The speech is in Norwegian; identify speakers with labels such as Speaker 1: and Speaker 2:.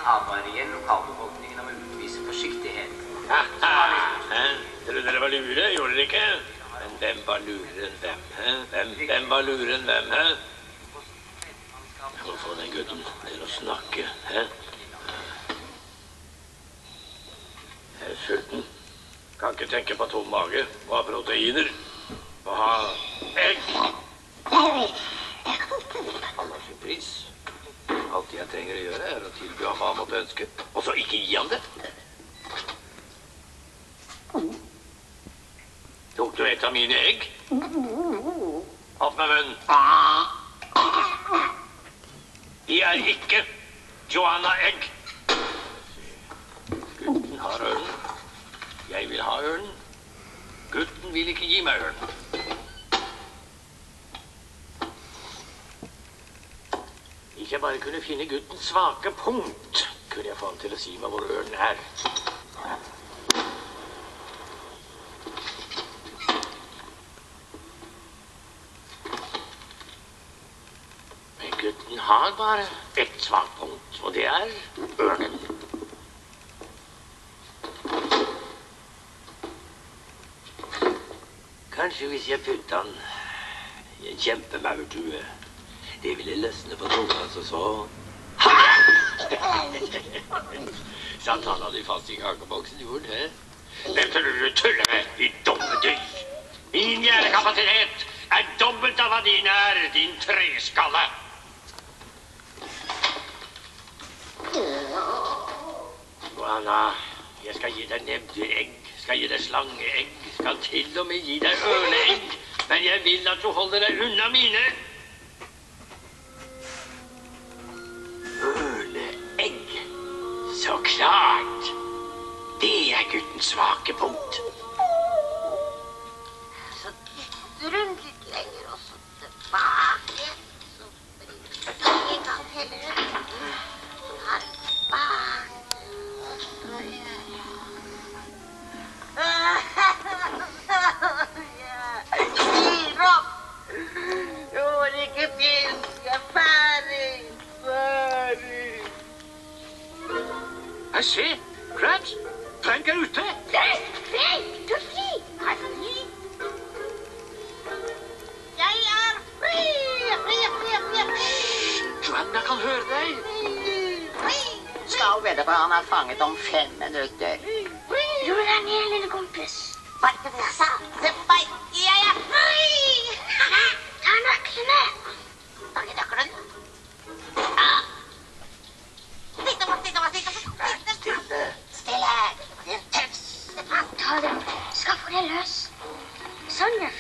Speaker 1: advarer igjen lokalbefolkningen om å utvise forsiktighet.
Speaker 2: Trodde dere var lure, gjorde dere ikke? Men hvem var lurere enn hvem? Hvem var lurere enn hvem? Jeg må få den gutten til å snakke. Jeg er sulten. Kan ikke tenke på tom mage. Må ha proteiner. Må ha egg. Han har sin pris. Alt jeg trenger å gjøre er å tilby ham hva han måtte ønske. Og så ikke gi ham det. Tok du et av mine egg? Opp med munnen. De er ikke Joanna-egg. Gutten har ørnen. Jeg vil ha ørnen. Gutten vil ikke gi meg ørnen. Hvis jeg bare kunne finne guttens svake punkt, kunne jeg få han til å si meg hvor ørnen er. Men gutten har bare ett svakt punkt, og det er ørnen. Kanskje hvis jeg puttet han i en kjempemaurtue, det ville løsne på tunga, altså så... Sant han hadde fast i kakeboksen, gjorde det? Hvem tror du tuller med, de dumme dyr? Min hjernekapasitet er dobbelt av hva din er, din treskalle. Joanna, jeg skal gi deg nebbeegg, skal gi deg slangeegg, skal til og med gi deg ørneegg, men jeg vil at du holder deg unna mine. Ørneegg, så klart. Det er guttens svake punkt.
Speaker 3: Så rundt litt lenger, og så tilbake. Så blir en gang heller. Sånn her bak. Gir opp! Gjorde ikke fisk. Jeg er ferdig.
Speaker 2: Se, Krabs, Frank er ute.
Speaker 3: Nei, du er fri. Jeg er fri. Jeg er fri.
Speaker 2: Joanna kan høre deg.
Speaker 4: Skal vedde på han er fanget om 5 minutter.
Speaker 3: Ro deg ned, lille kompis. Bare til det jeg sa. Se på meg. Jeg er fri. Ta nøklene. Tak i nøkkelen. Stille. Det er tøft. Ta dem. Skaff det løs. Sånn er